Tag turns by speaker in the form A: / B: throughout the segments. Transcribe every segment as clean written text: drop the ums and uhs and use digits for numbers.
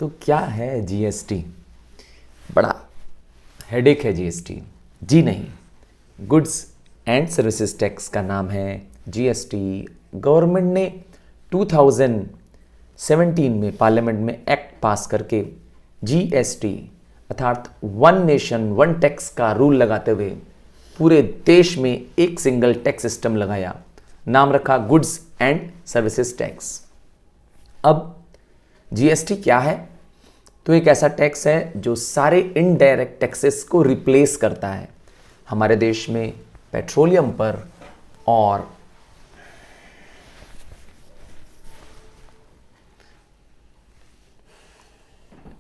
A: तो क्या है जीएसटी? बड़ा हेडेक है जीएसटी। जी नहीं, गुड्स एंड सर्विसेज टैक्स का नाम है जीएसटी। गवर्नमेंट ने 2017 में पार्लियामेंट में एक्ट पास करके जीएसटी अर्थात वन नेशन वन टैक्स का रूल लगाते हुए पूरे देश में एक सिंगल टैक्स सिस्टम लगाया, नाम रखा गुड्स एंड सर्विसेज टैक्स। अब जीएसटी क्या है? तो एक ऐसा टैक्स है जो सारे इनडायरेक्ट टैक्सेस को रिप्लेस करता है। हमारे देश में पेट्रोलियम पर और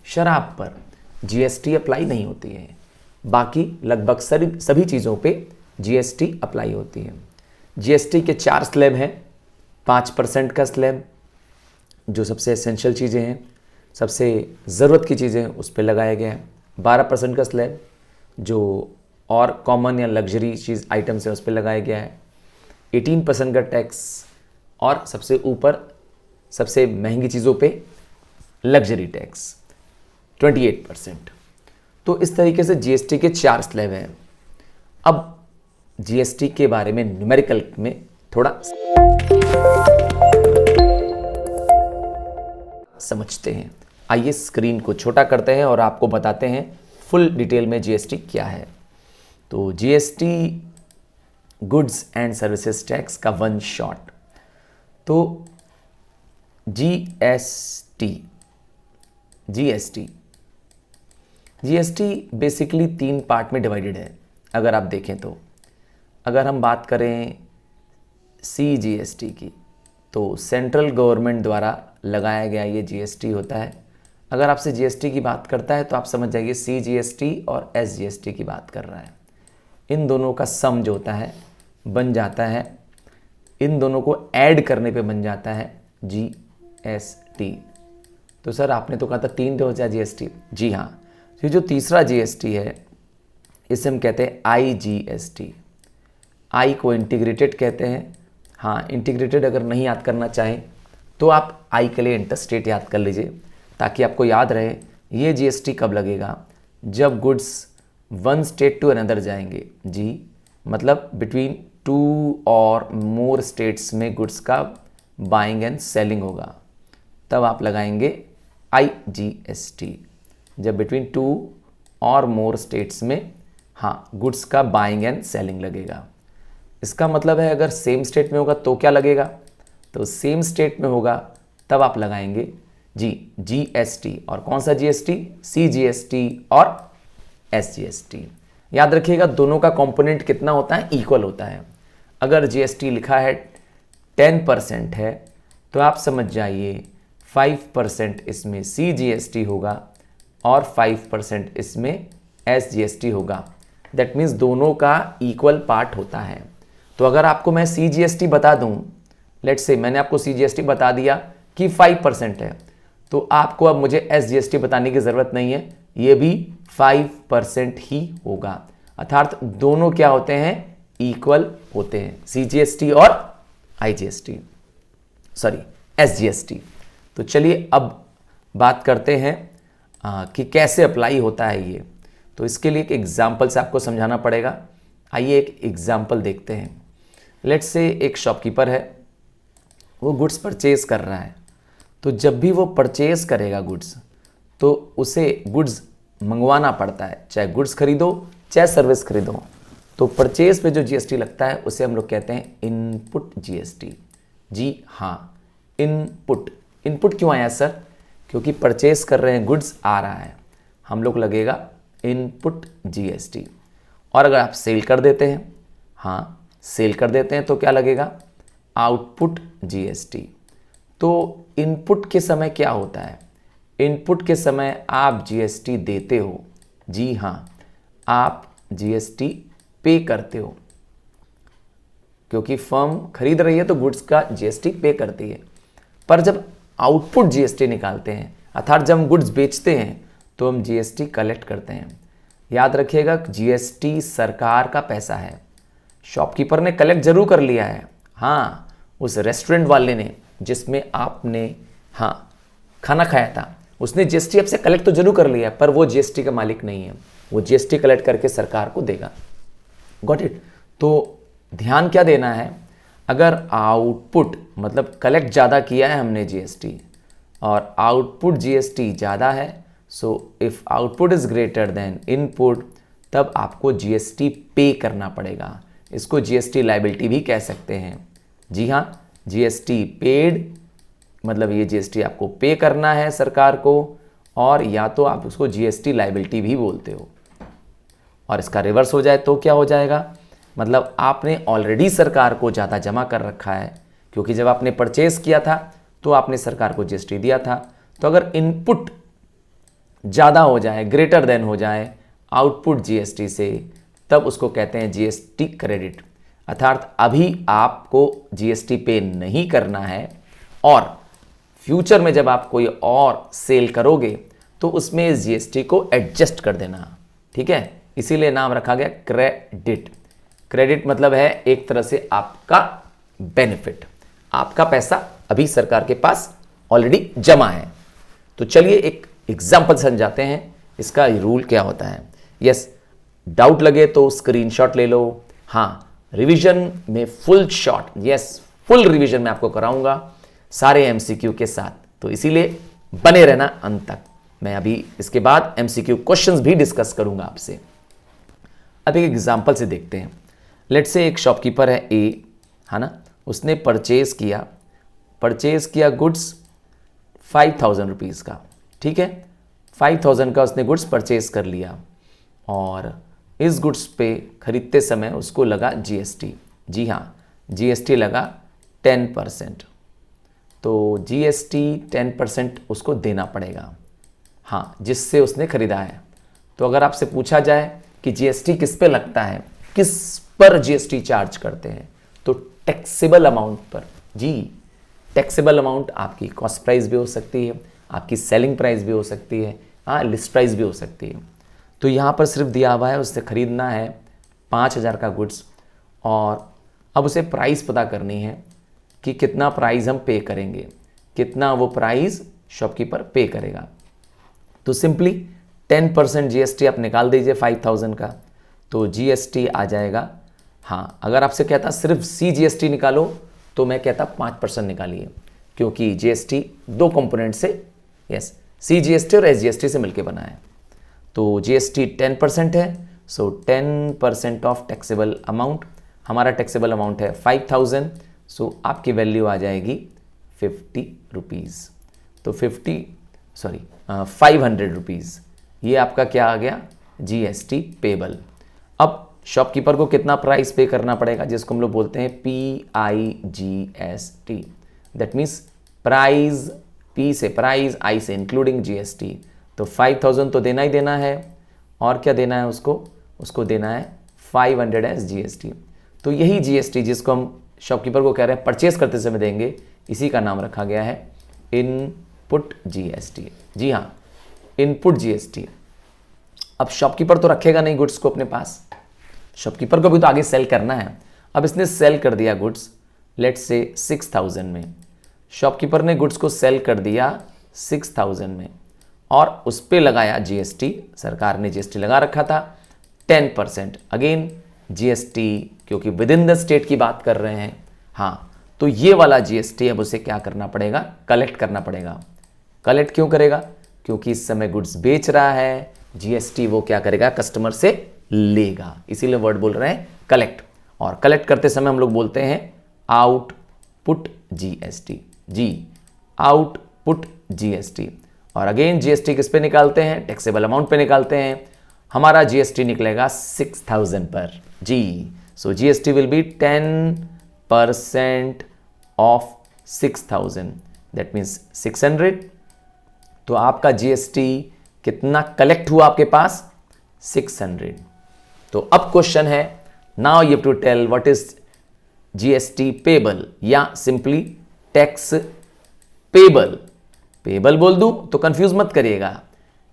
A: शराब पर जीएसटी अप्लाई नहीं होती है, बाकी लगभग सभी चीज़ों पे जीएसटी अप्लाई होती है। जीएसटी के 4 स्लैब हैं। 5% का स्लैब जो सबसे एसेंशियल चीज़ें हैं, सबसे ज़रूरत की चीज़ें उस पर लगाया गया है। 12% का स्लैब जो और कॉमन या लग्जरी चीज़ आइटम्स है उस पर लगाया गया है। 18% का टैक्स और सबसे ऊपर सबसे महंगी चीज़ों पे लग्जरी टैक्स 28%। तो इस तरीके से जीएसटी के 4 स्लैब हैं। अब जीएसटी के बारे में न्यूमेरिकल में थोड़ा समझते हैं। आइए स्क्रीन को छोटा करते हैं और आपको बताते हैं फुल डिटेल में जीएसटी क्या है। तो GST goods and services tax का वन शॉट। तो जीएसटी बेसिकली 3 पार्ट में डिवाइडेड है। अगर आप देखें तो अगर हम बात करें सीजीएसटी की, तो सेंट्रल गवर्नमेंट द्वारा लगाया गया ये जीएसटी होता है। अगर आपसे जीएसटी की बात करता है तो आप समझ जाइए सीजीएसटी और एसजीएसटी की बात कर रहा है। इन दोनों का सम जो होता है बन जाता है, इन दोनों को ऐड करने पे बन जाता है जीएसटी। तो सर आपने तो कहा था 3 हो जाए जीएसटी। जी हाँ, ये जो तीसरा जीएसटी है इसे हम कहते हैं आईजीएसटी। आई को इंटीग्रेटेड कहते हैं। हाँ, इंटीग्रेटेड अगर नहीं याद करना चाहें तो आप आई के लिए इंटरस्टेट याद कर लीजिए ताकि आपको याद रहे ये जीएसटी कब लगेगा, जब goods one state to another जाएंगे। जी मतलब बिटवीन 2 और मोर स्टेट्स में गुड्स का बाइंग एंड सेलिंग होगा, तब आप लगाएंगे आईजीएसटी। जब बिटवीन 2 और मोर स्टेट्स में हाँ गुड्स का बाइंग एंड सेलिंग लगेगा। इसका मतलब है अगर सेम स्टेट में होगा तो क्या लगेगा? तो सेम स्टेट में होगा तब आप लगाएंगे जीएसटी। और कौन सा जीएसटी? सीजीएसटी और एसजीएसटी। याद रखिएगा दोनों का कंपोनेंट कितना होता है? इक्वल होता है। अगर जीएसटी लिखा है 10% है तो आप समझ जाइए 5% इसमें सीजीएसटी होगा और 5% इसमें एसजीएसटी होगा। दैट मीन्स दोनों का इक्वल पार्ट होता है। तो अगर आपको मैं सीजीएसटी बता दूं, लेट्स से मैंने आपको सीजीएसटी बता दिया कि 5% है, तो आपको अब मुझे एसजीएसटी बताने की ज़रूरत नहीं है, ये भी 5% ही होगा। अर्थात दोनों क्या होते हैं? इक्वल होते हैं, सीजीएसटी और आईजीएसटी, सॉरी एसजीएसटी। तो चलिए अब बात करते हैं कि कैसे अप्लाई होता है ये। तो इसके लिए एक एग्जाम्पल से आपको समझाना पड़ेगा। आइए एक एग्जाम्पल देखते हैं। लेट्स से एक शॉपकीपर है, वो गुड्स परचेज कर रहा है। तो जब भी वो परचेज करेगा गुड्स, तो उसे गुड्स मंगवाना पड़ता है, चाहे गुड्स खरीदो चाहे सर्विस खरीदो। तो परचेज पे जो जीएसटी लगता है उसे हम लोग कहते हैं इनपुट जीएसटी। जी हाँ, इनपुट। इनपुट क्यों आया सर? क्योंकि परचेज कर रहे हैं, गुड्स आ रहा है, हम लोग लगेगा इनपुट जीएसटी। और अगर आप सेल कर देते हैं, हाँ सेल कर देते हैं, तो क्या लगेगा? Output GST. तो इनपुट के समय क्या होता है? इनपुट के समय आप जीएसटी देते हो। जी हाँ, आप जीएसटी पे करते हो, क्योंकि फर्म खरीद रही है तो गुड्स का जीएसटी पे करती है। पर जब आउटपुट जीएसटी निकालते हैं, अर्थात जब हम गुड्स बेचते हैं, तो हम जीएसटी कलेक्ट करते हैं। याद रखिएगा जीएसटी सरकार का पैसा है। शॉपकीपर ने कलेक्ट जरूर कर लिया है, हाँ उस रेस्टोरेंट वाले ने जिसमें आपने हाँ खाना खाया था, उसने जीएसटी आपसे कलेक्ट तो जरूर कर लिया पर वो जीएसटी का मालिक नहीं है, वो जीएसटी कलेक्ट करके सरकार को देगा। Got it. तो ध्यान क्या देना है, अगर आउटपुट मतलब कलेक्ट ज़्यादा किया है हमने जीएसटी और आउटपुट जीएसटी ज़्यादा है, so if output is greater than input, तब आपको जीएसटी पे करना पड़ेगा। इसको जीएसटी लायबिलिटी भी कह सकते हैं। जी हाँ, जीएसटी पेड मतलब ये जीएसटी आपको पे करना है सरकार को, और या तो आप उसको जीएसटी लायबिलिटी भी बोलते हो। और इसका रिवर्स हो जाए तो क्या हो जाएगा, मतलब आपने ऑलरेडी सरकार को ज़्यादा जमा कर रखा है, क्योंकि जब आपने परचेज किया था तो आपने सरकार को जीएसटी दिया था। तो अगर इनपुट ज़्यादा हो जाए, ग्रेटर देन हो जाए आउटपुट जीएसटी से, तब उसको कहते हैं जीएसटी क्रेडिट। अर्थात अभी आपको जीएसटी पे नहीं करना है और फ्यूचर में जब आप कोई और सेल करोगे तो उसमें इस जीएसटी को एडजस्ट कर देना। ठीक है, इसीलिए नाम रखा गया क्रेडिट। क्रेडिट मतलब है एक तरह से आपका बेनिफिट, आपका पैसा अभी सरकार के पास ऑलरेडी जमा है। तो चलिए एक एग्जांपल समझाते हैं इसका रूल क्या होता है। यस, डाउट लगे तो स्क्रीनशॉट ले लो। हाँ, रिवीजन में full shot, yes full revision में आपको कराऊंगा सारे एमसीक्यू के साथ, तो इसीलिए बने रहना अंत तक। मैं अभी इसके बाद एमसीक्यू क्वेश्चंस भी डिस्कस करूंगा आपसे। अब एक एग्जांपल से देखते हैं। लेट से एक शॉपकीपर है ए, है ना, उसने परचेज किया गुड्स 5000 रुपीज़ का। ठीक है, 5000 का उसने गुड्स परचेज कर लिया और इस गुड्स पे खरीदते समय उसको लगा जीएसटी। जी हाँ, जीएसटी लगा 10%। तो जीएसटी 10% उसको देना पड़ेगा, हाँ, जिससे उसने खरीदा है। तो अगर आपसे पूछा जाए कि जीएसटी किस पे लगता है, किस पर जीएसटी चार्ज करते हैं, तो टैक्सेबल अमाउंट पर। जी, टैक्सेबल अमाउंट आपकी कॉस्ट प्राइस भी हो सकती है, आपकी सेलिंग प्राइस भी हो सकती है, हाँ, लिस्ट प्राइस भी हो सकती है। तो यहाँ पर सिर्फ दिया हुआ है उससे खरीदना है 5000 का गुड्स, और अब उसे प्राइस पता करनी है कि कितना प्राइस हम पे करेंगे, कितना वो प्राइस शॉपकीपर पे करेगा। तो सिंपली 10% जीएसटी आप निकाल दीजिए 5000 का, तो जीएसटी आ जाएगा। हाँ, अगर आपसे कहता सिर्फ सीजीएसटी निकालो तो मैं कहता 5% निकालिए, क्योंकि जीएसटी दो कंपोनेंट से, यस, सीजीएसटी और एसजीएसटी से मिलकर बना है। तो जीएसटी 10% है, सो 10% ऑफ टैक्सेबल अमाउंट, हमारा टैक्सेबल अमाउंट है 5000, सो आपकी वैल्यू आ जाएगी 50 रुपीज़। तो 500 रुपीज़, ये आपका क्या आ गया, जीएसटी पेबल। अब शॉपकीपर को कितना प्राइस पे करना पड़ेगा, जिसको हम लोग बोलते हैं PIGST, that means price, P से प्राइस, I से इंक्लूडिंग जीएसटी। तो 5000 तो देना ही देना है, और क्या देना है उसको देना है 500 एज जीएसटी। तो यही जीएसटी जिसको हम शॉपकीपर को कह रहे हैं परचेज करते समय देंगे, इसी का नाम रखा गया है इनपुट जीएसटी। जी हाँ, इनपुट जीएसटी। अब शॉपकीपर तो रखेगा नहीं गुड्स को अपने पास, शॉपकीपर को भी तो आगे सेल करना है। अब इसने सेल कर दिया गुड्स, लेट्स से 6000 में, शॉपकीपर ने गुड्स को सेल कर दिया 6000 में, और उस पे लगाया जीएसटी, सरकार ने जीएसटी लगा रखा था 10%। अगेन जीएसटी, क्योंकि विद इन द स्टेट की बात कर रहे हैं, हाँ, तो ये वाला जीएसटी अब उसे क्या करना पड़ेगा, कलेक्ट करना पड़ेगा। कलेक्ट क्यों करेगा, क्योंकि इस समय गुड्स बेच रहा है, जीएसटी वो क्या करेगा, कस्टमर से लेगा, इसीलिए वर्ड बोल रहे हैं कलेक्ट। और कलेक्ट करते समय हम लोग बोलते हैं आउटपुट जीएसटी। जी, आउटपुट जीएसटी। और अगेन जीएसटी किस पे निकालते हैं, टैक्सेबल अमाउंट पे निकालते हैं। हमारा जीएसटी निकलेगा 6000 पर। जी, so GST will be 10% of 6000, that means 600। तो आपका जीएसटी कितना कलेक्ट हुआ आपके पास, 600। तो अब क्वेश्चन है, now you have to tell what is GST payable, या सिंपली टैक्स पेबल। पेबल बोल दूं तो कंफ्यूज मत करिएगा,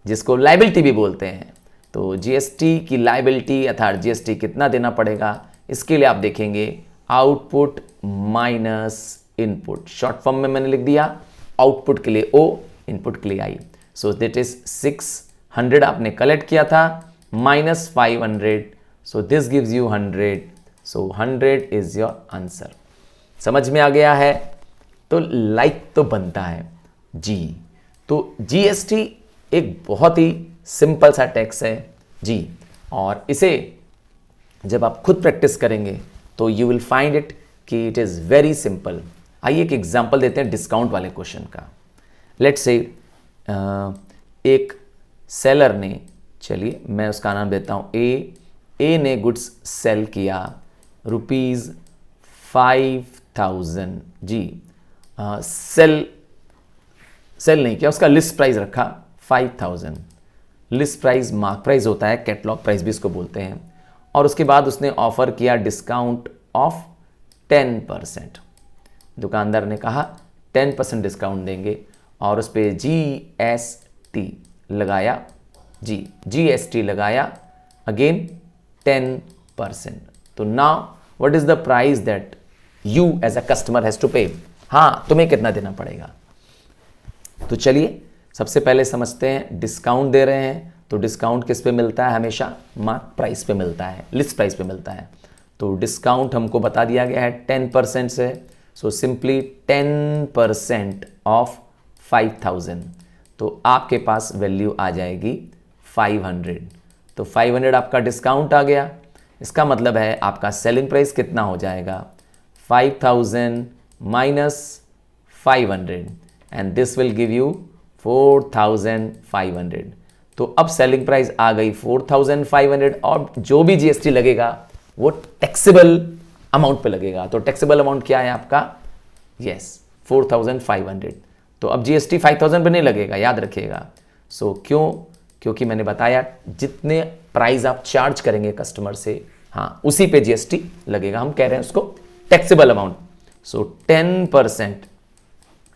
A: जिसको लायबिलिटी भी बोलते हैं। तो जीएसटी की लायबिलिटी अर्थात जीएसटी कितना देना पड़ेगा, इसके लिए आप देखेंगे output minus input. Short form में मैंने लिख दिया, आउटपुट के लिए O, इनपुट के लिए I। सो दैट इज 600 आपने कलेक्ट किया था minus 500, so this gives you 100, so 100 is your answer. समझ में आ गया है? तो लाइक तो बनता है जी। तो जीएसटी एक बहुत ही सिंपल सा टैक्स है जी, और इसे जब आप खुद प्रैक्टिस करेंगे तो यू विल फाइंड इट कि इट इज़ वेरी सिंपल। आइए एक एग्जांपल देते हैं डिस्काउंट वाले क्वेश्चन का। लेट्स से एक सेलर ने, चलिए मैं उसका नाम देता हूँ ए ने गुड्स सेल किया ₹5000 जी। सेल नहीं किया, उसका लिस्ट प्राइस रखा 5000। लिस्ट प्राइस मार्क प्राइस होता है, कैटलॉग प्राइस भी इसको बोलते हैं। और उसके बाद उसने ऑफर किया डिस्काउंट ऑफ 10%। दुकानदार ने कहा 10% डिस्काउंट देंगे और उस पर जीएसटी लगाया, जीएसटी लगाया अगेन 10%। तो now what is the price that you as a customer has to pay? हाँ, तुम्हें कितना देना पड़ेगा? तो चलिए सबसे पहले समझते हैं, डिस्काउंट दे रहे हैं तो डिस्काउंट किस पे मिलता है? हमेशा मार्क प्राइस पे मिलता है, लिस्ट प्राइस पे मिलता है। तो डिस्काउंट हमको बता दिया गया है 10% से, सो सिंपली 10% ऑफ 5000, तो आपके पास वैल्यू आ जाएगी 500। तो 500 आपका डिस्काउंट आ गया। इसका मतलब है आपका सेलिंग प्राइस कितना हो जाएगा? 5000 minus 500 and this will give you 4500। तो अब सेलिंग प्राइस आ गई 4500 और जो भी जीएसटी लगेगा वो टैक्सेबल अमाउंट पे लगेगा। तो टैक्सेबल अमाउंट क्या है आपका? यस 4500। तो अब जीएसटी 5000 पे नहीं लगेगा, याद रखिएगा। सो क्योंकि मैंने बताया जितने प्राइस आप चार्ज करेंगे कस्टमर से, हाँ उसी पे जीएसटी लगेगा। हम कह रहे हैं उसको टैक्सेबल अमाउंट। सो 10%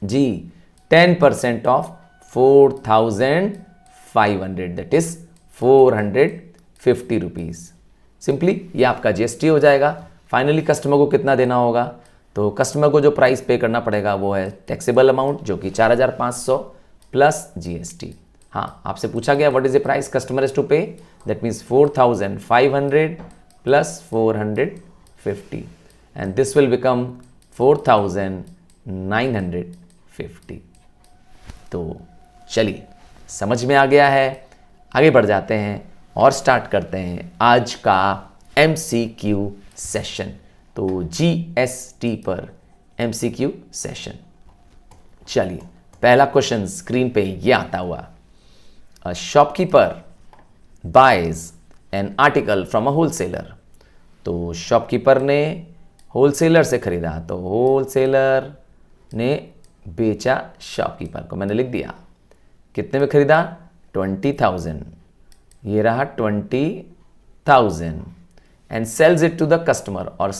A: जी, 10% of 4500 that is 450 rupees. Simply ये आपका जीएसटी हो जाएगा। फाइनली कस्टमर को कितना देना होगा? तो कस्टमर को जो प्राइस पे करना पड़ेगा वो है टैक्सेबल अमाउंट, जो कि 4500 प्लस जीएसटी। हाँ, आपसे पूछा गया what is the price customer is to pay, that means 4500 plus 450 and this will become 4950। तो चलिए समझ में आ गया है, आगे बढ़ जाते हैं और स्टार्ट करते हैं आज का एमसीक्यू सेशन। तो जीएसटी पर एमसीक्यू सेशन। चलिए पहला क्वेश्चन स्क्रीन पे ये आता हुआ, a shopkeeper buys an article from a wholesaler. तो शॉपकीपर ने होलसेलर से खरीदा, तो होलसेलर ने बेचा शॉपकीपर को, मैंने लिख दिया कितने में खरीदा? 20,000। ये रहा 20,000 and sells it to the customer. और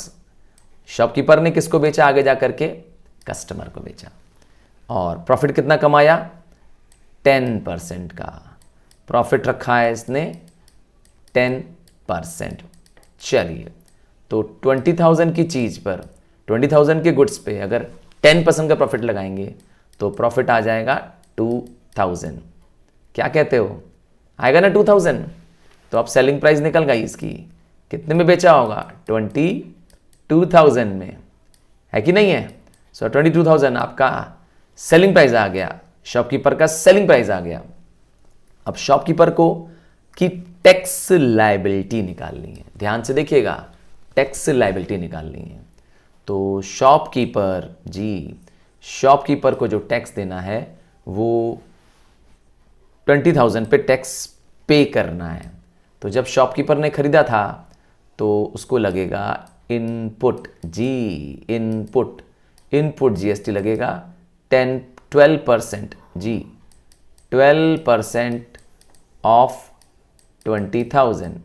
A: शॉपकीपर ने किसको बेचा? आगे जा करके कस्टमर को बेचा। और प्रॉफिट कितना कमाया? 10% का प्रॉफिट रखा है इसने, 10%। चलिए तो 20,000 की चीज पर, 20,000 के गुड्स पे अगर 10% का प्रॉफिट लगाएंगे तो प्रॉफिट आ जाएगा 2000। क्या कहते हो? आएगा ना 2000? तो अब सेलिंग प्राइस निकल गई इसकी, कितने में बेचा होगा? 22,000 में, है कि नहीं है? सो 22,000 आपका सेलिंग प्राइस आ गया, शॉपकीपर का सेलिंग प्राइस आ गया। अब शॉपकीपर को की टैक्स लायबिलिटी निकालनी है, ध्यान से देखिएगा, टैक्स लायबिलिटी निकालनी है। तो शॉपकीपर जी, शॉपकीपर को जो टैक्स देना है वो 20,000 पे टैक्स पे करना है। तो जब शॉपकीपर ने खरीदा था तो उसको लगेगा इनपुट जी, इनपुट जीएसटी लगेगा 12% जी, 12% ऑफ 20,000।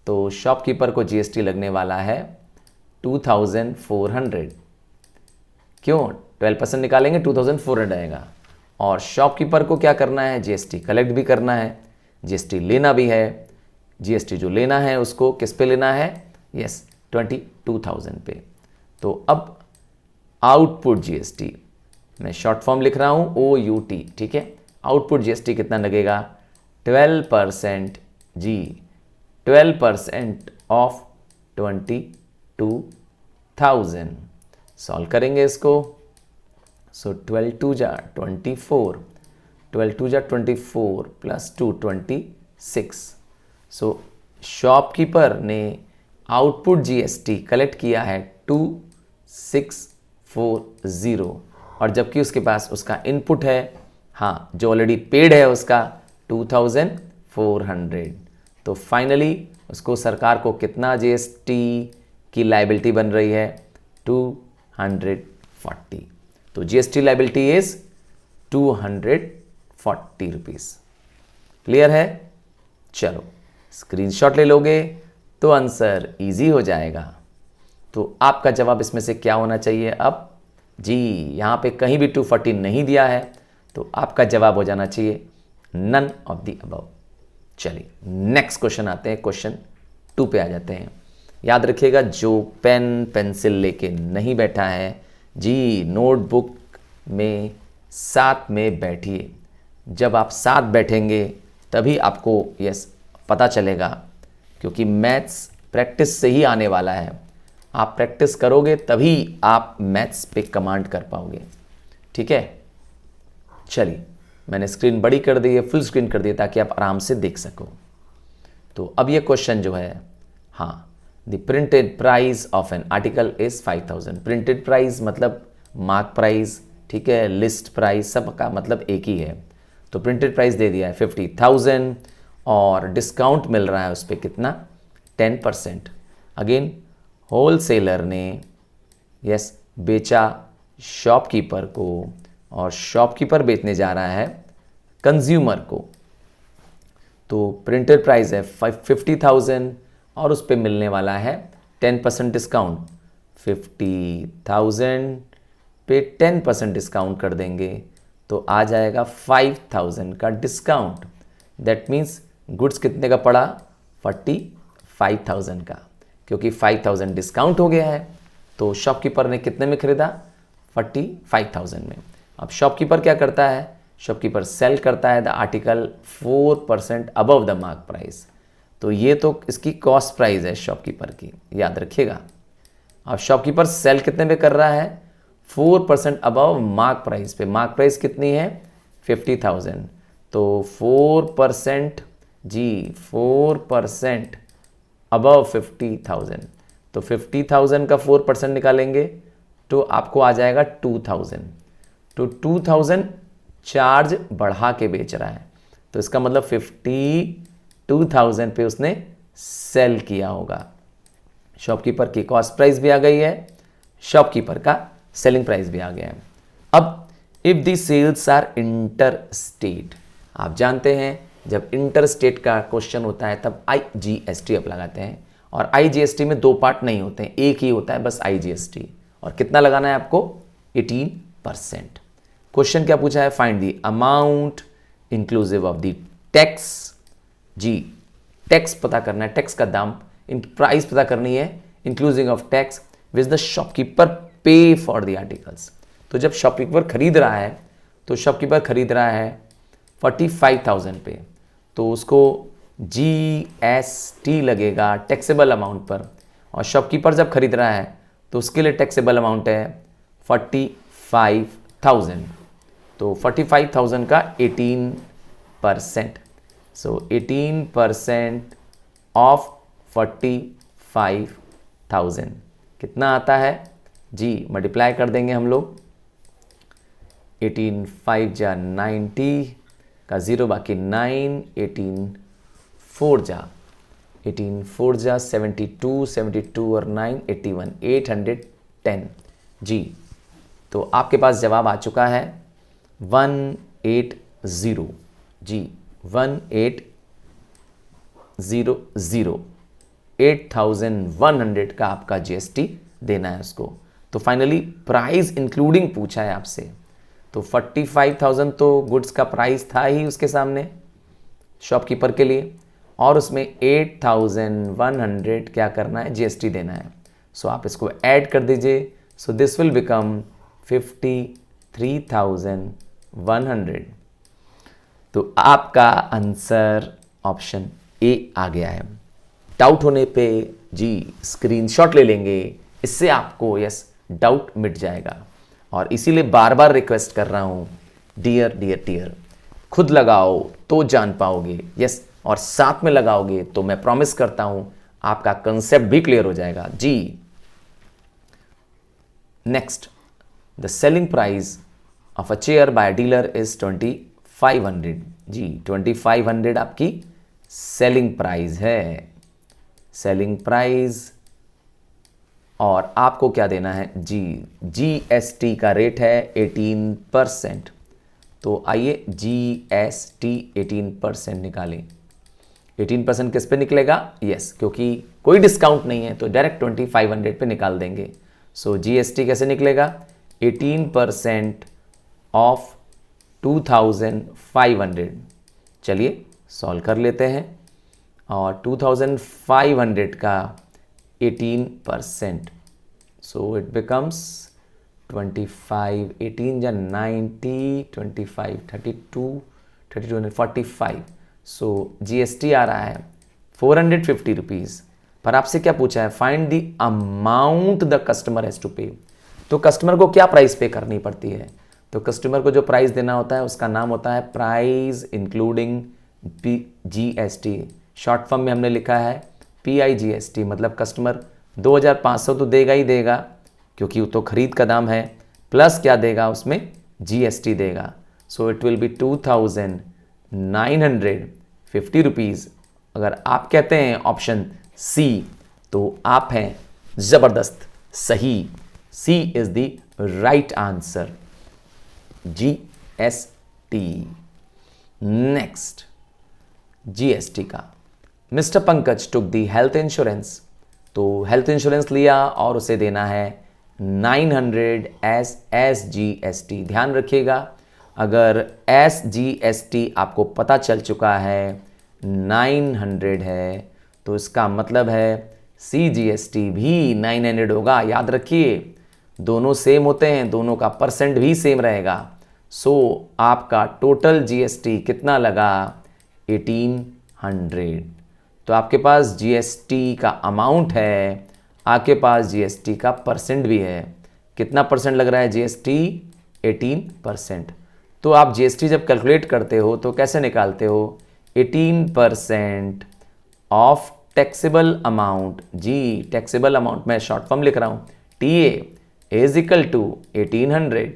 A: तो शॉपकीपर को जीएसटी लगने वाला है 2,400। क्यों? 12% निकालेंगे 2,400 आएगा। और शॉपकीपर को क्या करना है? जीएसटी कलेक्ट भी करना है, जीएसटी लेना भी है। जीएसटी जो लेना है उसको किस पे लेना है? यस 22,000 पे। तो अब आउटपुट जीएसटी, मैं शॉर्ट फॉर्म लिख रहा हूं OUT, ठीक है, आउटपुट जीएसटी कितना लगेगा 12% जी, 12% ऑफ 22,000। सॉल्व करेंगे इसको। सो 12 2 जा 24, 12 2 जा 24 प्लस 2 26। सो शॉपकीपर ने आउटपुट जीएसटी कलेक्ट किया है 2640, और जबकि उसके पास उसका इनपुट है, हाँ, जो ऑलरेडी पेड है उसका 2400। तो फाइनली उसको सरकार को कितना जीएसटी की लायबिलिटी बन रही है 240। तो GST liability is 240 rupees. Clear है? चलो स्क्रीनशॉट ले लोगे तो आंसर इजी हो जाएगा। तो आपका जवाब इसमें से क्या होना चाहिए अब जी? यहाँ पे कहीं भी 240 नहीं दिया है, तो आपका जवाब हो जाना चाहिए नन ऑफ द अबव। चलिए नेक्स्ट क्वेश्चन आते हैं, क्वेश्चन 2 पे आ जाते हैं। याद रखिएगा, जो पेन पेंसिल लेके नहीं बैठा है जी, नोटबुक में साथ में बैठिए। जब आप साथ बैठेंगे तभी आपको यस पता चलेगा, क्योंकि मैथ्स प्रैक्टिस से ही आने वाला है। आप प्रैक्टिस करोगे तभी आप मैथ्स पे कमांड कर पाओगे। ठीक है, चलिए मैंने स्क्रीन बड़ी कर दी है, फुल स्क्रीन कर दी ताकि आप आराम से देख सको। तो अब ये क्वेश्चन जो है, हाँ, the printed price of an article is 5000। Printed price मतलब मार्क प्राइस, ठीक है, लिस्ट प्राइस, सब का मतलब एक ही है। तो प्रिंटेड प्राइस दे दिया है 50,000 और डिस्काउंट मिल रहा है उस पर कितना 10%। अगेन होलसेलर ने यस बेचा शॉपकीपर को और शॉपकीपर बेचने जा रहा है कंज्यूमर को। तो प्रिंटेड प्राइस है 50,000 और उस पे मिलने वाला है 10% डिस्काउंट। 50,000 पे 10% डिस्काउंट कर देंगे तो आ जाएगा 5,000 का डिस्काउंट। दैट मीन्स गुड्स कितने का पड़ा 45,000 का, क्योंकि 5,000 डिस्काउंट हो गया है। तो शॉपकीपर ने कितने में खरीदा 45,000 में। अब शॉपकीपर क्या करता है, शॉपकीपर सेल करता है the article 4% above the mark price. तो ये तो इसकी कॉस्ट प्राइस है शॉपकीपर की, याद रखिएगा। अब शॉपकीपर सेल कितने में कर रहा है 4% अबव मार्क प्राइस पे। मार्क प्राइस कितनी है 50,000, तो 4% जी, 4% अबव 50,000। तो 50,000 का 4% निकालेंगे तो आपको आ जाएगा 2,000। तो 2,000 चार्ज बढ़ा के बेच रहा है, तो इसका मतलब 52,000 पे उसने सेल किया होगा। शॉपकीपर की कॉस्ट प्राइस भी आ गई है, शॉपकीपर का सेलिंग प्राइस भी आ गया है। अब if the sales are inter state, आप जानते हैं जब इंटर स्टेट का क्वेश्चन होता है तब IGST आप लगाते हैं, और IGST में 2 पार्ट नहीं होते हैं, एक ही होता है बस IGST। और कितना लगाना है आपको 18%। क्वेश्चन क्या पूछा है, find the amount inclusive of the tax. जी, टैक्स पता करना है, टैक्स का दाम, प्राइस पता करनी है inclusive of tax which the shopkeeper पे फॉर द आर्टिकल्स। तो जब शॉपकीपर खरीद रहा है, तो शॉपकीपर खरीद रहा है 45,000 पे, तो उसको GST लगेगा टैक्सेबल अमाउंट पर। और शॉपकीपर जब खरीद रहा है तो उसके लिए टैक्सेबल अमाउंट है 45,000। तो 45,000 का 18%। सो 18% ऑफ 45,000 कितना आता है जी, मल्टीप्लाई कर देंगे हम लोग। 18 5 जा 90 का 0 बाकी 9, 18 4 जा 72, 72 और 9 81, 810 जी। तो आपके पास जवाब आ चुका है 180 जी, 1800, 8,100 का आपका GST देना है उसको। तो फाइनली प्राइस इंक्लूडिंग पूछा है आपसे, तो 45,000 तो गुड्स का प्राइस था ही उसके सामने शॉपकीपर के लिए, और उसमें 8,100 क्या करना है GST देना है। सो आप इसको ऐड कर दीजिए। So this will become 53,100। तो आपका आंसर ऑप्शन ए आ गया है। डाउट होने पे जी स्क्रीनशॉट ले लेंगे, इससे आपको यस डाउट मिट जाएगा। और इसीलिए बार बार रिक्वेस्ट कर रहा हूं, डियर डियर डियर, खुद लगाओ तो जान पाओगे यस, और साथ में लगाओगे तो मैं प्रॉमिस करता हूं आपका कंसेप्ट भी क्लियर हो जाएगा जी। Next, the selling price of a chair by dealer is 2500 जी। 2500 आपकी सेलिंग प्राइस है, सेलिंग प्राइस। और आपको क्या देना है जी, जीएसटी का रेट है 18%। तो आइए जीएसटी 18% निकालें। 18% किस पे निकलेगा? यस, क्योंकि कोई डिस्काउंट नहीं है तो डायरेक्ट 2500 पे निकाल देंगे। सो जीएसटी कैसे निकलेगा? 18% ऑफ 2500। चलिए सॉल्व कर लेते हैं। और 2500 का 18%, सो इट बिकम्स 25, 18 या 90, 25, 32, 32, 45। सो जीएसटी आ रहा है 450 रुपीज़। पर आपसे क्या पूछा है? Find the amount the customer has to pay. तो कस्टमर को क्या प्राइस पे करनी पड़ती है? तो कस्टमर को जो प्राइस देना होता है उसका नाम होता है price including GST. Short form में हमने लिखा है PIGST, मतलब कस्टमर 2500 तो देगा ही देगा क्योंकि वो तो खरीद का दाम है, प्लस क्या देगा उसमें? जीएसटी देगा। So it will be 2950 rupees. अगर आप कहते हैं ऑप्शन सी तो आप हैं ज़बरदस्त सही। C is the right answer, GST। Next, GST का Mister Pankaj took the health insurance. तो हेल्थ इंश्योरेंस लिया और उसे देना है 900 एस SGST। ध्यान रखिएगा, अगर SGST आपको पता चल चुका है 900 है तो इसका मतलब है CGST भी 900 होगा। याद रखिए दोनों सेम होते हैं, दोनों का परसेंट भी सेम रहेगा। सो आपका टोटल जीएसटी कितना लगा? 1800। तो आपके पास जीएसटी का अमाउंट है, आपके पास जीएसटी का परसेंट भी है। कितना परसेंट लग रहा है जीएसटी? 18%। तो आप जीएसटी जब कैलकुलेट करते हो तो कैसे निकालते हो? 18% ऑफ टैक्सेबल अमाउंट। जी टैक्सेबल अमाउंट मैं शॉर्ट फॉर्म लिख रहा हूँ, TA इज इक्वल टू 1800।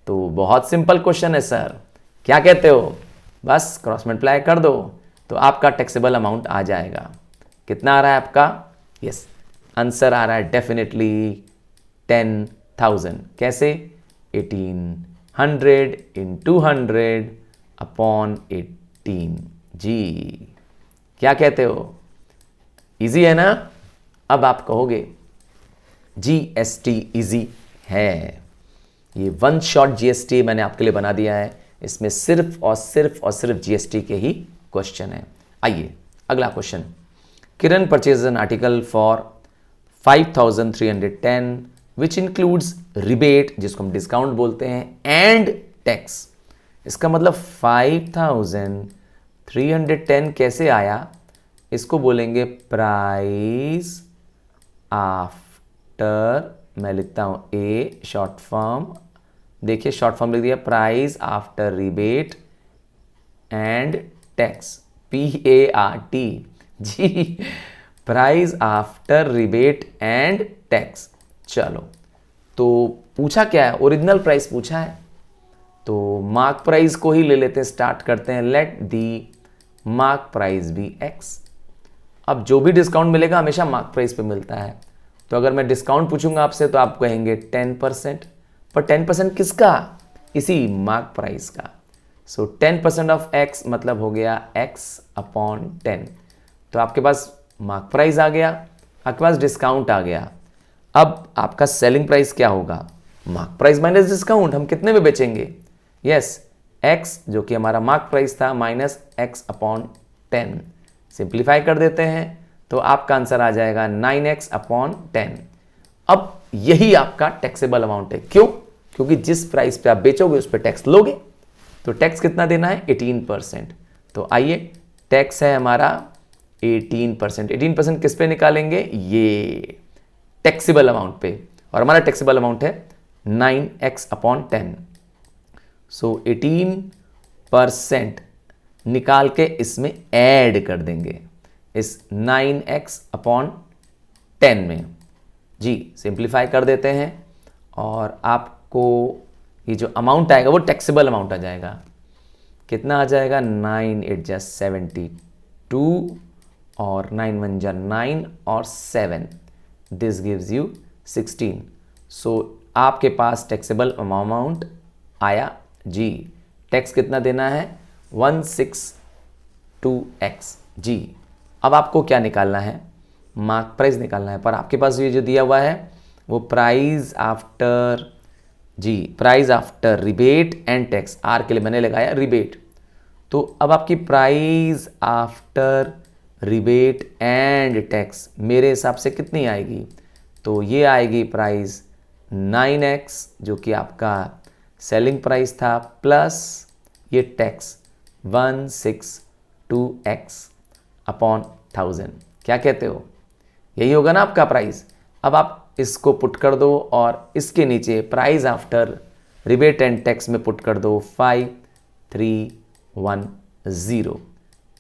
A: तो बहुत सिंपल क्वेश्चन है सर, क्या कहते हो? बस क्रॉस मल्टीप्लाई कर दो तो आपका टैक्सेबल अमाउंट आ जाएगा। कितना आ रहा है आपका? यस, आंसर आ रहा है डेफिनेटली 10,000। कैसे? 1800 into 100 अपॉन 18। जी क्या कहते हो? इजी है ना? अब आप कहोगे जीएसटी इजी है। ये वन शॉट जीएसटी मैंने आपके लिए बना दिया है, इसमें सिर्फ और सिर्फ जीएसटी के ही क्वेश्चन है। आइए अगला question. Kiran purchase an article for 5310 which includes rebate, जिसको हम डिस्काउंट बोलते हैं, एंड टैक्स। इसका मतलब 5310 कैसे आया? इसको बोलेंगे प्राइस आफ्टर, मैं लिखता हूं ए शॉर्ट फॉर्म, देखिए शॉर्ट फॉर्म लिख दिया, price after rebate and tax, PART। जी price after rebate and tax. चलो तो पूछा क्या है? ओरिजिनल प्राइस पूछा है, तो मार्क प्राइस को ही ले लेते हैं, स्टार्ट करते हैं। Let the mark price be X। अब जो भी डिस्काउंट मिलेगा हमेशा मार्क प्राइस पे मिलता है, तो अगर मैं डिस्काउंट पूछूंगा आपसे तो आप कहेंगे 10%। पर 10% किसका? इसी मार्क प्राइस का। सो 10% ऑफ X मतलब हो गया X अपॉन 10। तो आपके पास मार्क प्राइस आ गया, आपके पास डिस्काउंट आ गया। अब आपका सेलिंग प्राइस क्या होगा? Mark price minus discount. हम कितने में बेचेंगे? यस, X जो कि हमारा मार्क प्राइस था माइनस X अपॉन 10। सिंप्लीफाई कर देते हैं तो आपका आंसर आ जाएगा 9X अपॉन 10। अब यही आपका टैक्सेबल अमाउंट है। क्यों? क्योंकि जिस प्राइस पे आप बेचोगे उस पर टैक्स लोगे। तो टैक्स कितना देना है 18%। तो आइए टैक्स है हमारा 18%। 18% किस पे निकालेंगे, ये टैक्सेबल अमाउंट पे, और हमारा टैक्सेबल अमाउंट है 9x/10। सो 18% निकाल के इसमें ऐड कर देंगे इस 9x/10 में। जी सिंप्लीफाई कर देते हैं और आपको ये जो अमाउंट आएगा वो टैक्सेबल अमाउंट आ जाएगा। कितना आ जाएगा, 9 8 जा 72 और 9 1 जा 9 और 7, दिस गिव्स यू 16। सो आपके पास टैक्सेबल अमाउंट आया जी। टैक्स कितना देना है 162x जी। अब आपको क्या निकालना है, मार्क प्राइस निकालना है, पर आपके पास ये जो दिया हुआ है वो प्राइस आफ्टर जी, price after rebate and tax, R के लिए मैंने लगाया रिबेट। तो अब आपकी price after rebate and tax मेरे हिसाब से कितनी आएगी, तो ये आएगी प्राइस 9x जो कि आपका सेलिंग प्राइस था, प्लस ये टैक्स 162x/1000। क्या कहते हो, यही होगा ना आपका प्राइस। अब आप इसको पुट कर दो और इसके नीचे price after rebate and tax में पुट कर दो 5310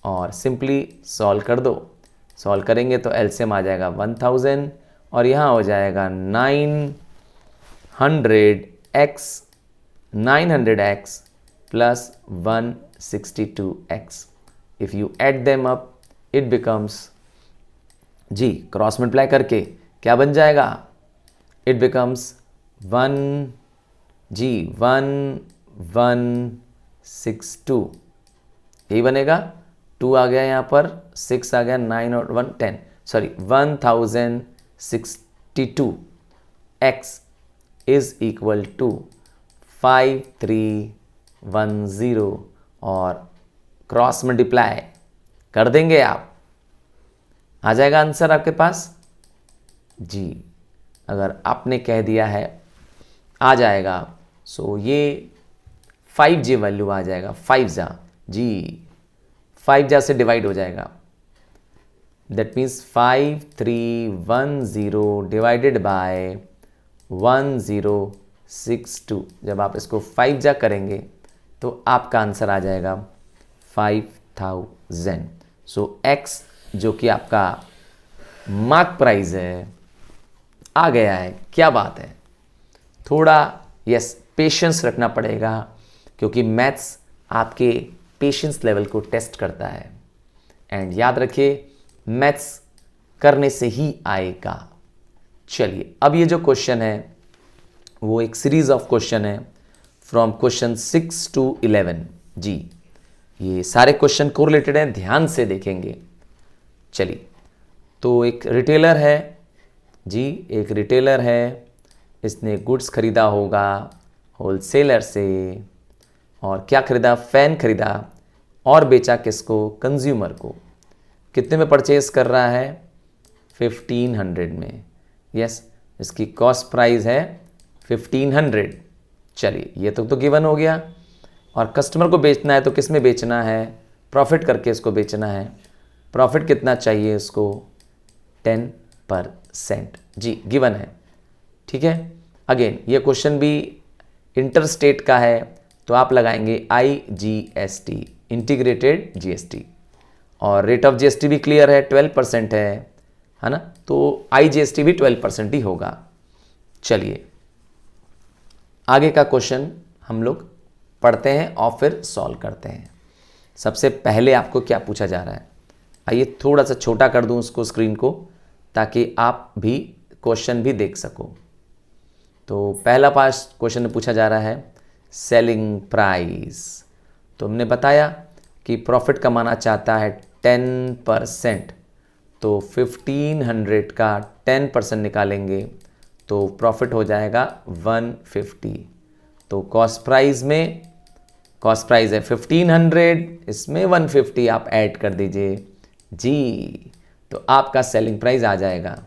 A: और सिंपली सॉल्व कर दो। सॉल्व करेंगे तो एलसीएम आ जाएगा 1000 और यहाँ हो जाएगा 900x plus 162x. If you add them up, it becomes जी क्रॉस मल्टीप्लाई करके क्या बन जाएगा, इट बिकम्स 1162, यही बनेगा। 2 आ गया यहाँ पर, 6 आ गया, 9 और 1 10, sorry 1062x is equal to 5310 और क्रॉस मल्टीप्लाई कर देंगे आप, आ जाएगा आंसर आपके पास जी। अगर आपने कह दिया है आ जाएगा, सो ये 5J वैल्यू आ जाएगा, 5 जी 5 से डिवाइड हो जाएगा। That means 5310 divided by 1062। जब आप इसको 5 करेंगे तो आपका आंसर आ जाएगा 5000। सो x जो कि आपका मार्क प्राइस है आ गया है। क्या बात है, थोड़ा यस पेशेंस रखना पड़ेगा क्योंकि मैथ्स आपके पेशेंस लेवल को टेस्ट करता है। एंड याद रखिए मैथ्स करने से ही आएगा। चलिए अब ये जो क्वेश्चन है वो एक सीरीज ऑफ क्वेश्चन है फ्रॉम क्वेश्चन 6 to 11 जी। ये सारे क्वेश्चन कोरिलेटेड हैं, ध्यान से देखेंगे। चलिए तो एक रिटेलर है जी, एक रिटेलर है, इसने गुड्स खरीदा होगा होलसेलर से, और क्या खरीदा, फैन खरीदा और बेचा किसको, कंज्यूमर को। कितने में परचेज कर रहा है 1500 में। यस इसकी कॉस्ट प्राइस है 1500। चलिए ये तो गिवन हो गया। और कस्टमर को बेचना है तो किस में बेचना है, प्रॉफिट करके इसको बेचना है। प्रॉफिट कितना चाहिए इसको 10% जी गिवन है। ठीक है, अगेन ये क्वेश्चन भी इंटरस्टेट का है तो आप लगाएंगे IGST, इंटीग्रेटेड GST, और रेट ऑफ GST भी क्लियर है 12% है ना, तो IGST भी 12% ही होगा। चलिए आगे का क्वेश्चन हम लोग पढ़ते हैं और फिर सॉल्व करते हैं। सबसे पहले आपको क्या पूछा जा रहा है, आइए थोड़ा सा छोटा कर दूं उसको स्क्रीन को ताकि आप भी क्वेश्चन भी देख सको। तो पहला पास क्वेश्चन में पूछा जा रहा है सेलिंग प्राइस। तो हमने बताया कि प्रॉफिट कमाना चाहता है 10%, तो 1500 का 10% निकालेंगे तो प्रॉफिट हो जाएगा 150। तो कॉस्ट प्राइस में, कॉस्ट प्राइस है 1500, इसमें 150 आप ऐड कर दीजिए जी, तो आपका सेलिंग प्राइस आ जाएगा।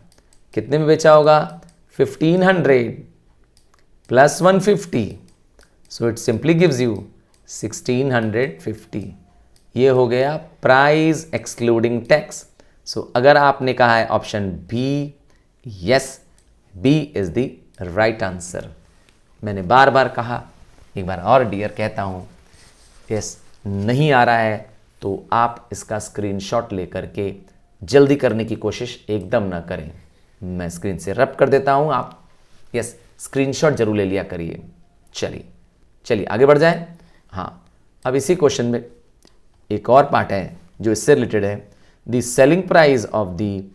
A: कितने में बेचा होगा 1500 plus 150, so it simply gives you 1650, ये हो गया प्राइस एक्सक्लूडिंग टैक्स। सो अगर आपने कहा है option B, yes, B is the right answer. मैंने बार बार कहा, एक बार और डियर कहता हूँ, यस नहीं आ रहा है तो आप इसका स्क्रीनशॉट लेकर के जल्दी करने की कोशिश एकदम ना करें। मैं स्क्रीन से रब कर देता हूँ, आप यस स्क्रीनशॉट जरूर ले लिया करिए। चलिए आगे बढ़ जाएं। हाँ, अब इसी क्वेश्चन में एक और पार्ट है जो इससे रिलेटेड है, the selling price of the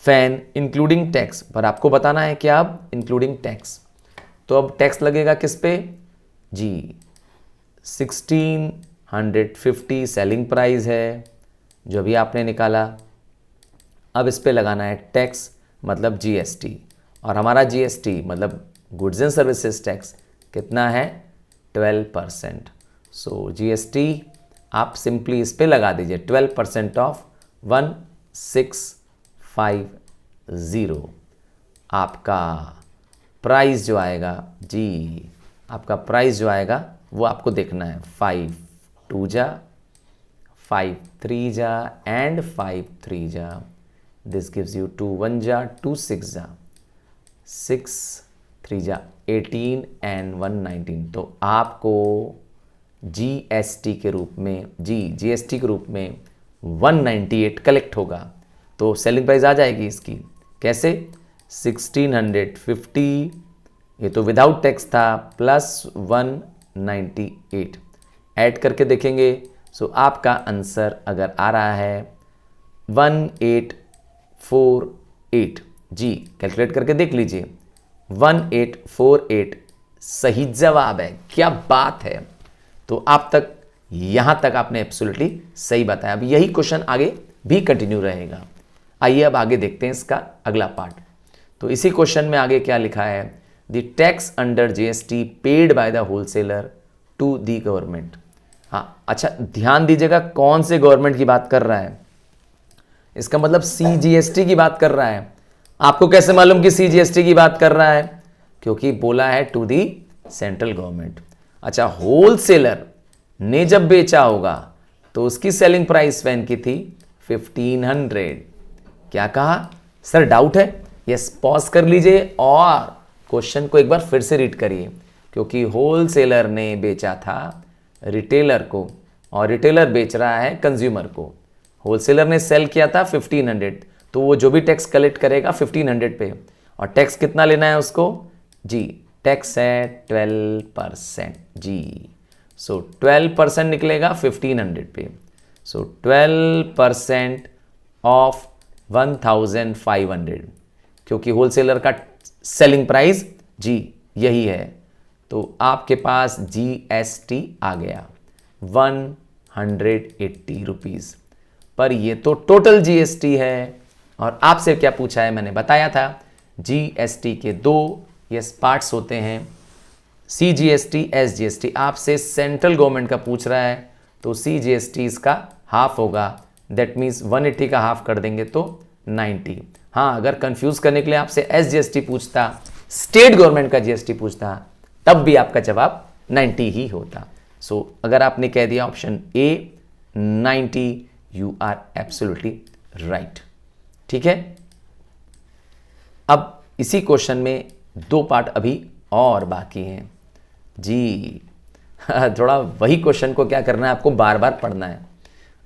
A: fan including tax, पर आपको बताना है क्या अब इंक्लूडिंग टैक्स। तो अब टैक्स लगेगा किस पे जी, 1650 सेलिंग प्राइस है जो अभी आपने निकाला। अब इस पे लगाना है टैक्स, मतलब जीएसटी, और हमारा जीएसटी मतलब गुड्स एंड सर्विसेज टैक्स कितना है 12%। सो जीएसटी आप सिंपली इस पे लगा दीजिए 12% ऑफ 1650। आपका प्राइस जो आएगा जी, आपका प्राइस जो आएगा वो आपको देखना है 5 2 जा, 5 3 जा एंड 5 3 जा। दिस गिव्स यू 2 1 जा, 2 6 जा, 6 3 जा 18 एंड 119। तो आपको जीएसटी के रूप में जीएसटी के रूप में 198 कलेक्ट होगा। तो सेलिंग प्राइस आ जाएगी इसकी कैसे, 1650, ये तो विदाउट टैक्स था, प्लस 198 ऐड करके देखेंगे। सो आपका आंसर अगर आ रहा है 1848 जी, कैलकुलेट करके देख लीजिए, 1848 सही जवाब है। क्या बात है। तो आप तक यहां तक आपने एब्सोल्युटली सही बताया। अब यही क्वेश्चन आगे भी कंटिन्यू रहेगा। आइए अब आगे देखते हैं इसका अगला पार्ट। तो इसी क्वेश्चन में आगे क्या लिखा है, the tax under GST paid by the wholesaler to the government. हाँ अच्छा, ध्यान दीजिएगा कौन से गवर्नमेंट की बात कर रहा है। इसका मतलब सीजीएसटी की बात कर रहा है। आपको कैसे मालूम कि सीजीएसटी की बात कर रहा है, क्योंकि बोला है टू दी सेंट्रल गवर्नमेंट। अच्छा, होलसेलर ने जब बेचा होगा तो उसकी सेलिंग प्राइस फैन की थी 1500। क्या कहा सर, डाउट है? यस, पॉज कर लीजिए और क्वेश्चन को एक बार फिर से रीड करिए, क्योंकि होलसेलर ने बेचा था रिटेलर को और रिटेलर बेच रहा है कंज्यूमर को। होलसेलर ने सेल किया था 1500, तो वो जो भी टैक्स कलेक्ट करेगा 1500 पे, और टैक्स कितना लेना है उसको जी, टैक्स है 12% जी। सो 12% निकलेगा 1500 पे। सो 12% ऑफ 1500, क्योंकि होलसेलर का सेलिंग प्राइस जी यही है, तो आपके पास जीएसटी आ गया 180 रुपीज़। पर ये तो टोटल जीएसटी है, और आपसे क्या पूछा है, मैंने बताया था जीएसटी के दो यस पार्ट्स होते हैं, सीजीएसटी, एसजीएसटी। आपसे सेंट्रल गवर्नमेंट का पूछ रहा है तो सीजीएसटी इसका हाफ होगा, दैट मीन्स 180 का हाफ कर देंगे तो 90। हाँ, अगर कंफ्यूज करने के लिए आपसे एसजीएसटी पूछता, स्टेट गवर्नमेंट का जीएसटी पूछता, तब भी आपका जवाब 90 ही होता। सो अगर आपने कह दिया option A 90, you are absolutely right. ठीक है, अब इसी क्वेश्चन में दो पार्ट अभी और बाकी हैं जी। थोड़ा वही क्वेश्चन को क्या करना है, आपको बार बार पढ़ना है।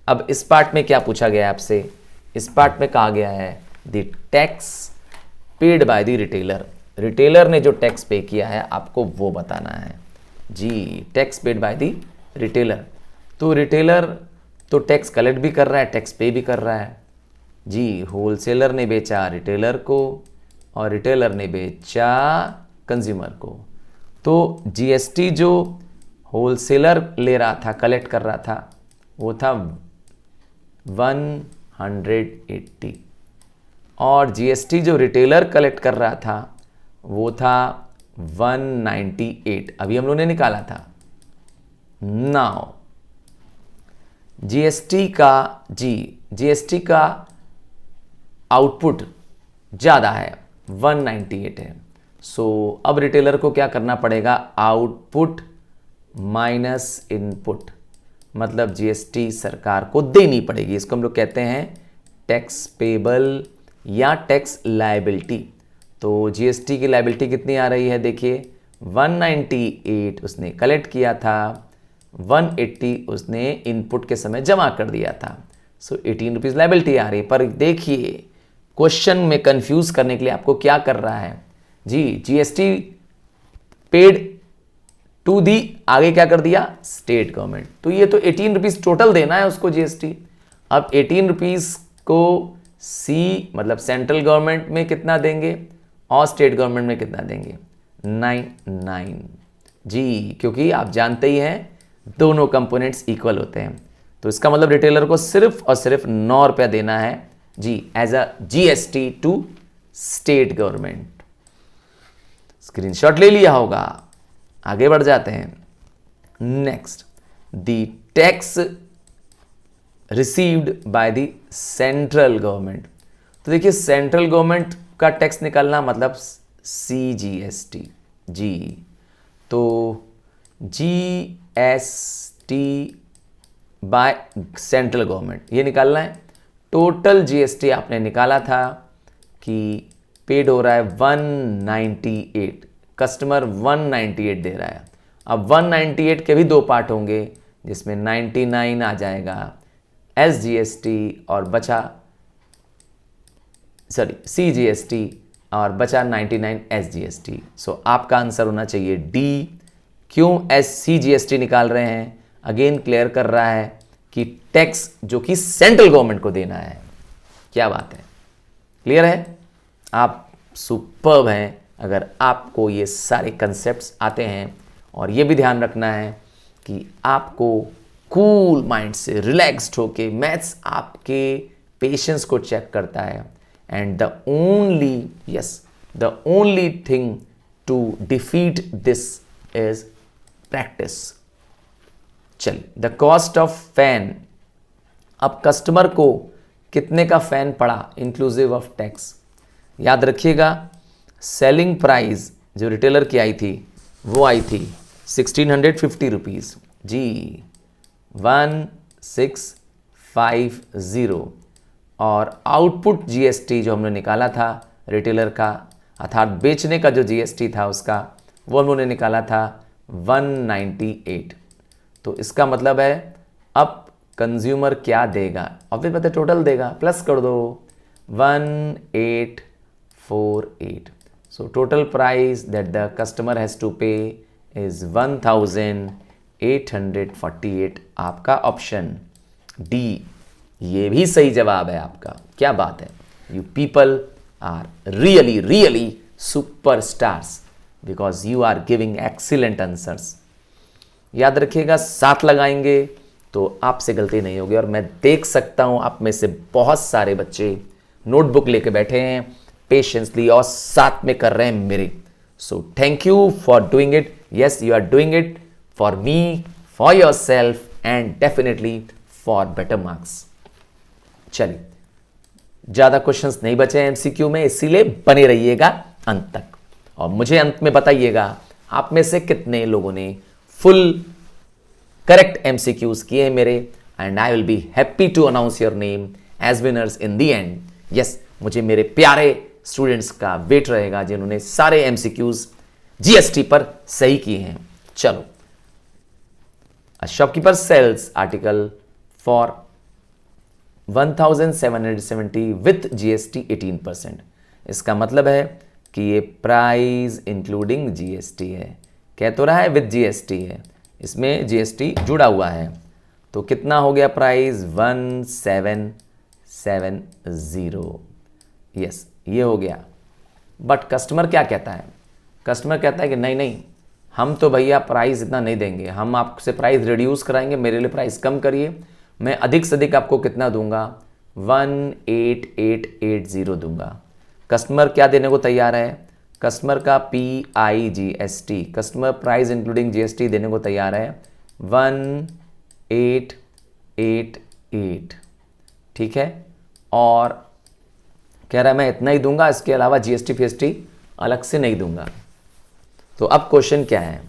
A: अब इस पार्ट में क्या पूछा गया है आपसे, इस पार्ट में कहा गया है the tax paid by the retailer. Retailer ने जो टैक्स पे किया है आपको वो बताना है जी, tax paid by the retailer. तो रिटेलर तो टैक्स कलेक्ट भी कर रहा है, टैक्स पे भी कर रहा है जी। होलसेलर ने बेचा रिटेलर को और रिटेलर ने बेचा कंज्यूमर को। तो जीएसटी जो होलसेलर ले रहा था, कलेक्ट कर रहा था, वो था 180, और जीएसटी जो रिटेलर कलेक्ट कर रहा था वो था 198। अभी हम लोगों ने निकाला था। नाउ जीएसटी का आउटपुट ज़्यादा है, 198 है। सो अब रिटेलर को क्या करना पड़ेगा, आउटपुट माइनस इनपुट, मतलब जीएसटी सरकार को देनी पड़ेगी। इसको हम लोग कहते हैं टैक्स पेबल या टैक्स लायबिलिटी। तो जीएसटी की लायबिलिटी कितनी आ रही है, देखिए 198 उसने कलेक्ट किया था, 180 उसने इनपुट के समय जमा कर दिया था। सो 18 रुपीज़ लायबिलिटी आ रही है। पर देखिए क्वेश्चन में कंफ्यूज करने के लिए आपको क्या कर रहा है जी, जीएसटी पेड टू दी, आगे क्या कर दिया, स्टेट गवर्नमेंट। तो ये तो 18 रुपीज़ टोटल देना है उसको जीएसटी। अब 18 रुपीज़ को सी मतलब सेंट्रल गवर्नमेंट में कितना देंगे और स्टेट गवर्नमेंट में कितना देंगे, 99 जी, क्योंकि आप जानते ही हैं दोनों कंपोनेंट्स इक्वल होते हैं। तो इसका मतलब रिटेलर को सिर्फ और सिर्फ 9 रुपया देना है जी as a GST to state government. Screenshot ले लिया होगा, आगे बढ़ जाते हैं। Next, the tax received by the central government. तो देखिए सेंट्रल गवर्नमेंट का टैक्स निकालना मतलब सीजीएसटी जी। तो जीएसटी बाय सेंट्रल गवर्नमेंट ये निकालना है। टोटल जीएसटी आपने निकाला था कि पेड हो रहा है 198, कस्टमर 198 दे रहा है। अब 198 के भी दो पार्ट होंगे जिसमें 99 आ जाएगा एसजीएसटी और बचा सीजीएसटी और बचा 99 एसजीएसटी। सो आपका आंसर होना चाहिए डी। क्यों सीजीएसटी निकाल रहे हैं, अगेन क्लियर कर रहा है कि टैक्स जो कि सेंट्रल गवर्नमेंट को देना है। क्या बात है, क्लियर है? आप सुपर्ब हैं अगर आपको ये सारे कंसेप्ट्स आते हैं। और ये भी ध्यान रखना है कि आपको कूल माइंड से रिलैक्स्ड होके, मैथ्स आपके पेशेंस को चेक करता है। And the only thing to defeat this is practice. चलिए, द कॉस्ट ऑफ फैन। अब कस्टमर को कितने का फैन पड़ा इंक्लूसिव ऑफ टैक्स, याद रखिएगा। सेलिंग प्राइस जो रिटेलर की आई थी वो आई थी 1650 रुपीज़ जी, 1650। और आउटपुट जीएसटी जो हमने निकाला था रिटेलर का, अर्थात बेचने का जो जीएसटी था उसका, वो हमने निकाला था 198। तो इसका मतलब है अब कंज्यूमर क्या देगा, ऑब्वियस बात है टोटल देगा, प्लस कर दो 1848। So total price that the customer has to pay is 1848। आपका ऑप्शन डी ये भी सही जवाब है आपका। क्या बात है, you people are really super stars because you are giving excellent answers. याद रखिएगा 7 लगाएंगे तो आपसे गलती नहीं होगी। और मैं देख सकता हूं आप में से बहुत सारे बच्चे नोटबुक लेके बैठे हैं पेशेंसली और साथ में कर रहे हैं मेरे। So thank you for doing it. Yes, you are doing it for me, for yourself and definitely for better marks. चलिए, ज़्यादा क्वेश्चंस नहीं बचे हैं एमसीक्यू में, इसीलिए बने रहिएगा अंत तक। और मुझे अंत में बताइएगा आप में से कितने लोगों ने फुल करेक्ट एमसीक्यूज किए हैं मेरे, and I will be happy to announce your name as winners in the end. Yes, मुझे मेरे प्यारे स्टूडेंट्स का वेट रहेगा जिन्होंने सारे एमसीक्यूज जीएसटी पर सही किए हैं। चलो, a shopkeeper sells article for 1770 with GST 18%। इसका मतलब है कि ये प्राइस इंक्लूडिंग जीएसटी है। कह तो रहा है विथ जीएसटी है, इसमें जीएसटी जुड़ा हुआ है। तो कितना हो गया प्राइस, 1770। यस, ये हो गया। बट कस्टमर क्या कहता है, कस्टमर कहता है कि नहीं, हम तो भैया प्राइस इतना नहीं देंगे, हम आपसे प्राइस रिड्यूस कराएंगे, मेरे लिए प्राइस कम करिए। मैं अधिक से अधिक आपको कितना दूंगा, 18880 दूंगा। कस्टमर क्या देने को तैयार है, कस्टमर का PIGST, customer price including GST देने को तैयार है 1888। ठीक है, और कह रहा है मैं इतना ही दूंगा, इसके अलावा जीएसटी फीएसटी अलग से नहीं दूंगा। तो अब क्वेश्चन क्या है,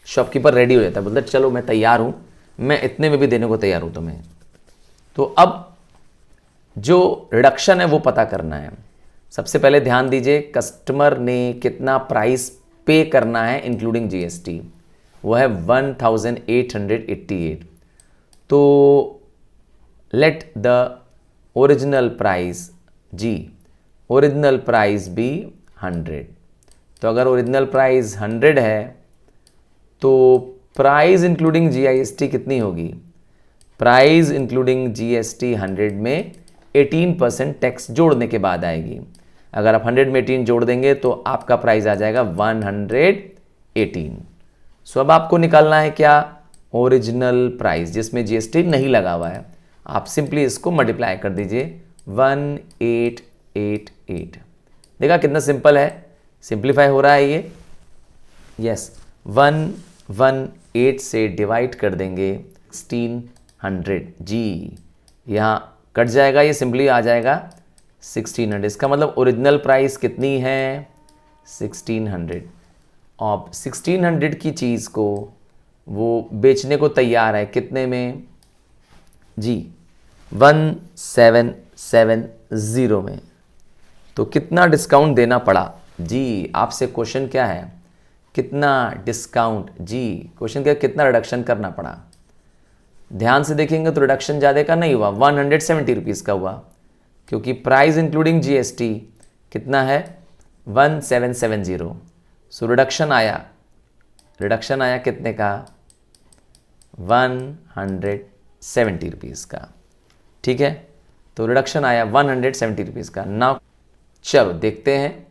A: शॉपकीपर रेडी हो जाता है, बोलता है चलो मैं तैयार हूँ, मैं इतने में भी देने को तैयार हूँ तुम्हें। तो अब जो रिडक्शन है वो पता करना है। सबसे पहले ध्यान दीजिए, कस्टमर ने कितना प्राइस पे करना है इंक्लूडिंग जीएसटी, वो है 1888। तो let the original price original price भी 100। तो अगर ओरिजिनल प्राइस 100 है तो प्राइस इंक्लूडिंग जीएसटी कितनी होगी? प्राइस इंक्लूडिंग जीएसटी 100 में 18% टैक्स जोड़ने के बाद आएगी। अगर आप 100 में 18 जोड़ देंगे तो आपका प्राइस आ जाएगा 118। सो अब आपको निकालना है क्या? ओरिजिनल प्राइस जिसमें जीएसटी नहीं लगा हुआ है। आप सिंपली इसको मल्टीप्लाई कर दीजिए 1888। देखा कितना सिंपल है, सिंप्लीफाई हो रहा है ये। यस, 118 से डिवाइड कर देंगे 1600 जी, यहाँ कट जाएगा, ये सिंपली आ जाएगा 1600। इसका मतलब ओरिजिनल प्राइस कितनी है? 1600। अब 1600 की चीज़ को वो बेचने को तैयार है कितने में जी? 1770 में। तो कितना डिस्काउंट देना पड़ा जी? आपसे क्वेश्चन क्या है, कितना डिस्काउंट जी? क्वेश्चन क्या, कितना रिडक्शन करना पड़ा? ध्यान से देखेंगे तो रिडक्शन ज़्यादा का नहीं हुआ, 170 रुपीज़ का हुआ, क्योंकि प्राइस इंक्लूडिंग जीएसटी कितना है? 1770। सो रिडक्शन आया कितने का? 170 रुपीज़ का। ठीक है, तो रिडक्शन आया 170 रुपीज़ का। नाउ चलो देखते हैं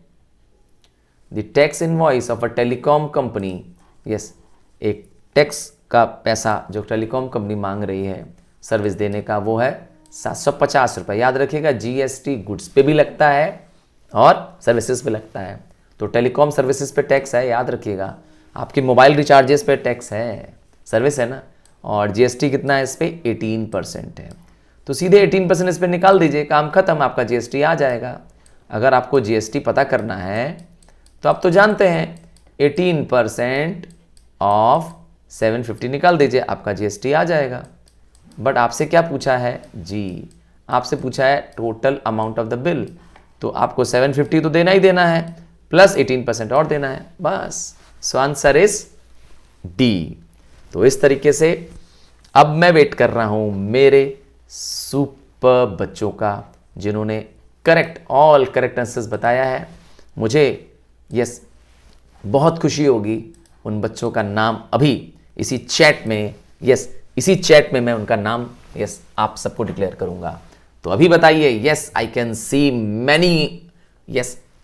A: the tax invoice of a telecom company. Yes, एक टैक्स का पैसा जो टेलीकॉम कंपनी मांग रही है सर्विस देने का, वो है 750 रुपये। याद रखिएगा, जीएसटी गुड्स पे भी लगता है और सर्विसेज पे लगता है। तो टेलीकॉम सर्विसेज पे टैक्स है, याद रखिएगा। आपकी मोबाइल रिचार्जेस पे टैक्स है, सर्विस है ना, और जीएसटी कितना है इस पे? 18% है। तो सीधे 18% इस पर निकाल दीजिए, काम खत्म, आपका जीएसटी आ जाएगा। अगर आपको जीएसटी पता करना है तो आप तो जानते हैं 18% ऑफ 750 निकाल दीजिए, आपका जीएसटी आ जाएगा। बट आपसे क्या पूछा है जी? आपसे पूछा है total amount of the bill. तो आपको 750 तो देना ही देना है, प्लस 18% और देना है, बस। So answer is D. तो इस तरीके से अब मैं वेट कर रहा हूं मेरे सुपर बच्चों का, जिन्होंने ऑल करेक्ट आंसर्स बताया है। मुझे यस बहुत खुशी होगी उन बच्चों का नाम अभी इसी चैट में, इसी चैट में मैं उनका नाम आप सबको डिक्लेयर करूंगा। तो अभी बताइए, yes I can see many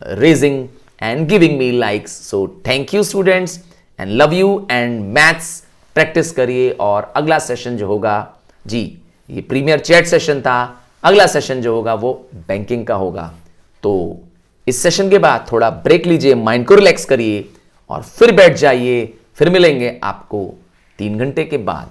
A: raising and giving me likes. So thank you students and love you, and maths practice करिए। और अगला सेशन जो होगा जी, ये प्रीमियर चैट सेशन था, अगला सेशन जो होगा वो बैंकिंग का होगा। तो इस सेशन के बाद थोड़ा ब्रेक लीजिए, माइंड को रिलैक्स करिए और फिर बैठ जाइए। फिर मिलेंगे आपको 3 घंटे के बाद।